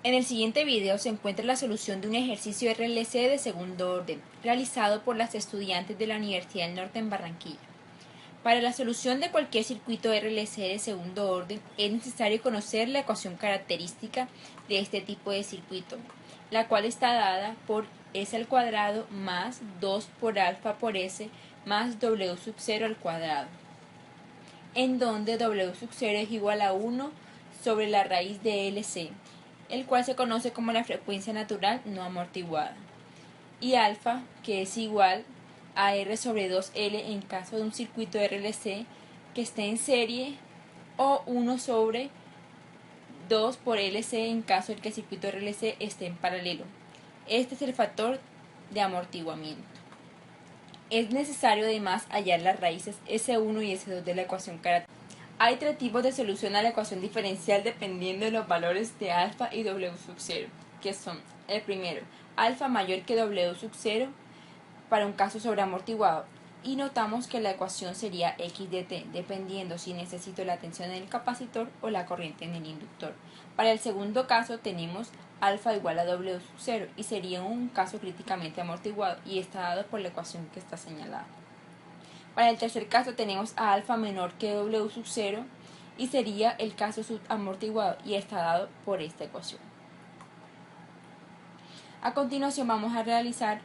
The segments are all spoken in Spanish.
En el siguiente video se encuentra la solución de un ejercicio RLC de segundo orden, realizado por las estudiantes de la Universidad del Norte en Barranquilla. Para la solución de cualquier circuito RLC de segundo orden, es necesario conocer la ecuación característica de este tipo de circuito, la cual está dada por S al cuadrado más 2 por alfa por S más W sub 0 al cuadrado, en donde W sub 0 es igual a 1 sobre la raíz de LC, el cual se conoce como la frecuencia natural no amortiguada, y alfa, que es igual a R sobre 2L en caso de un circuito RLC que esté en serie, o 1 sobre 2 por LC en caso de que el circuito RLC esté en paralelo. Este es el factor de amortiguamiento. Es necesario además hallar las raíces S1 y S2 de la ecuación característica. Hay tres tipos de solución a la ecuación diferencial dependiendo de los valores de alfa y W sub 0, que son: el primero, alfa mayor que W sub 0 para un caso sobreamortiguado, y notamos que la ecuación sería x de t, dependiendo si necesito la tensión en el capacitor o la corriente en el inductor. Para el segundo caso tenemos alfa igual a W sub 0 y sería un caso críticamente amortiguado y está dado por la ecuación que está señalada. Para el tercer caso tenemos a alfa menor que W sub 0 y sería el caso subamortiguado y está dado por esta ecuación. A continuación vamos a realizar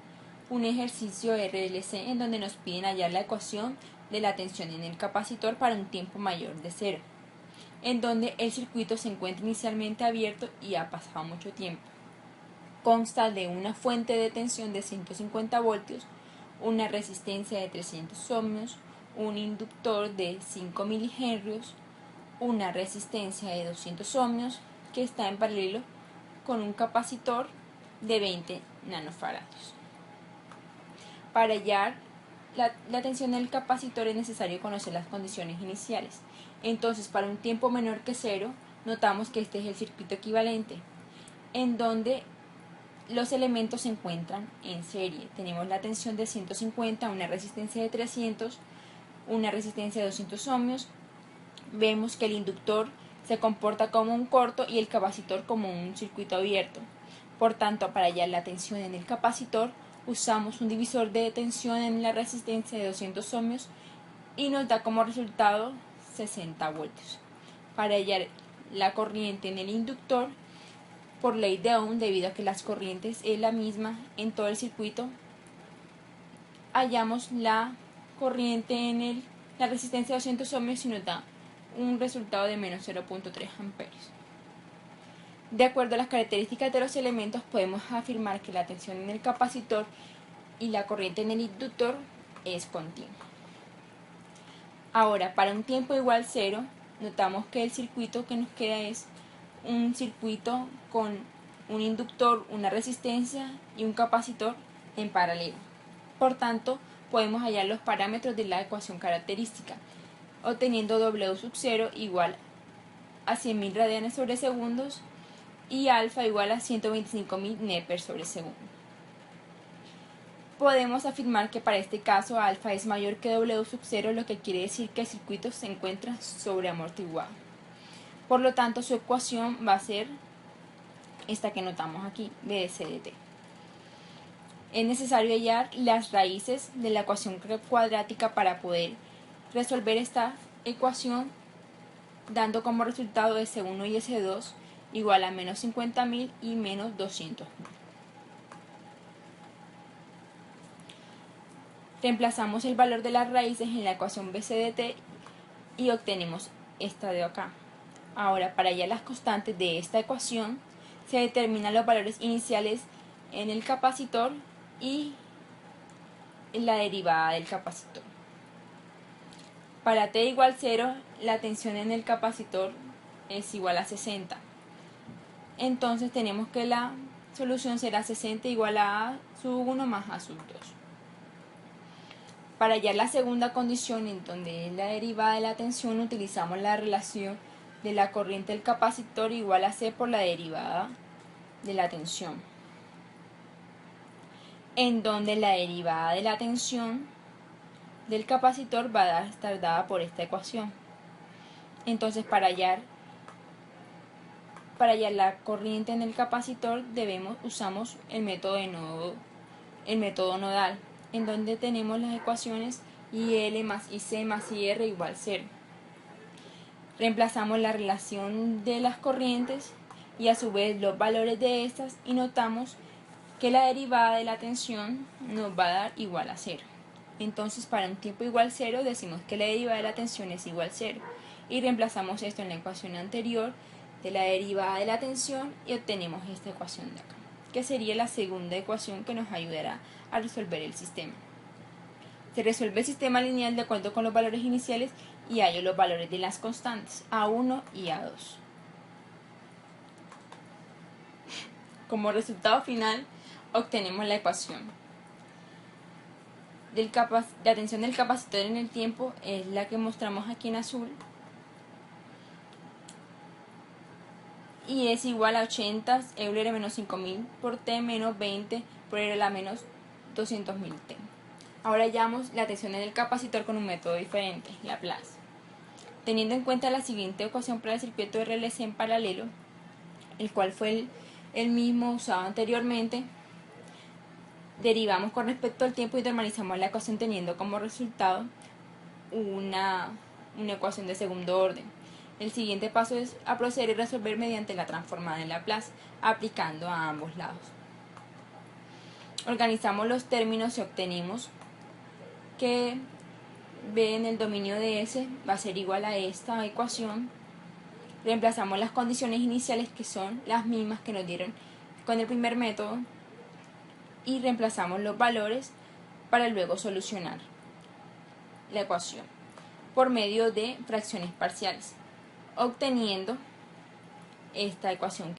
un ejercicio RLC en donde nos piden hallar la ecuación de la tensión en el capacitor para un tiempo mayor de 0, en donde el circuito se encuentra inicialmente abierto y ha pasado mucho tiempo. Consta de una fuente de tensión de 150 voltios, una resistencia de 300 ohmios, un inductor de 5 milihenrios, una resistencia de 200 ohmios que está en paralelo con un capacitor de 20 nanofaradios. Para hallar la tensión del capacitor es necesario conocer las condiciones iniciales. Entonces, para un tiempo menor que 0, notamos que este es el circuito equivalente, en donde los elementos se encuentran en serie. Tenemos la tensión de 150, una resistencia de 300, una resistencia de 200 ohmios. Vemos que el inductor se comporta como un corto y el capacitor como un circuito abierto. Por tanto, para hallar la tensión en el capacitor, usamos un divisor de tensión en la resistencia de 200 ohmios y nos da como resultado 60 voltios. Para hallar la corriente en el inductor, por ley de Ohm, debido a que las corrientes es la misma en todo el circuito, hallamos la corriente en la resistencia de 200 ohmios y nos da un resultado de menos 0.3 amperios. De acuerdo a las características de los elementos, podemos afirmar que la tensión en el capacitor y la corriente en el inductor es continua. Ahora, para un tiempo igual 0, notamos que el circuito que nos queda es un circuito con un inductor, una resistencia y un capacitor en paralelo. Por tanto, podemos hallar los parámetros de la ecuación característica, obteniendo W sub 0 igual a 100.000 radianes sobre segundos y alfa igual a 125.000 nepers sobre segundo. Podemos afirmar que para este caso alfa es mayor que W sub 0, lo que quiere decir que el circuito se encuentra sobreamortiguado. Por lo tanto, su ecuación va a ser esta que notamos aquí, B de C de T. Es necesario hallar las raíces de la ecuación cuadrática para poder resolver esta ecuación, dando como resultado S1 y S2 igual a menos 50.000 y menos 200.000. Reemplazamos el valor de las raíces en la ecuación BC de T y obtenemos esta de acá. Ahora, para hallar las constantes de esta ecuación, se determinan los valores iniciales en el capacitor y en la derivada del capacitor. Para T igual 0, la tensión en el capacitor es igual a 60. Entonces tenemos que la solución será 60 igual a A sub 1 más A sub 2. Para hallar la segunda condición, en donde es la derivada de la tensión, utilizamos la relación de la corriente del capacitor igual a C por la derivada de la tensión, en donde la derivada de la tensión del capacitor va a estar dada por esta ecuación. Entonces, para hallar Para hallar la corriente en el capacitor usamos el método nodal, en donde tenemos las ecuaciones IL más IC más IR igual 0. Reemplazamos la relación de las corrientes y a su vez los valores de estas y notamos que la derivada de la tensión nos va a dar igual a 0. Entonces, para un tiempo igual 0 decimos que la derivada de la tensión es igual a 0 y reemplazamos esto en la ecuación anterior de la derivada de la tensión y obtenemos esta ecuación de acá, que sería la segunda ecuación que nos ayudará a resolver el sistema. Se resuelve el sistema lineal de acuerdo con los valores iniciales y hallo los valores de las constantes A1 y A2. Como resultado final obtenemos la ecuación. La tensión del capacitor en el tiempo es la que mostramos aquí en azul y es igual a 80 Euler menos 5000 por T menos 20 por R a la menos 200.000 T. Ahora hallamos la tensión en el capacitor con un método diferente, Laplace. Teniendo en cuenta la siguiente ecuación para el circuito RLC en paralelo, el cual fue el mismo usado anteriormente, derivamos con respecto al tiempo y normalizamos la ecuación teniendo como resultado una ecuación de segundo orden. El siguiente paso es a proceder y resolver mediante la transformada en Laplace, aplicando a ambos lados. Organizamos los términos y obtenemos que B en el dominio de S va a ser igual a esta ecuación. Reemplazamos las condiciones iniciales, que son las mismas que nos dieron con el primer método, y reemplazamos los valores para luego solucionar la ecuación por medio de fracciones parciales, obteniendo esta ecuación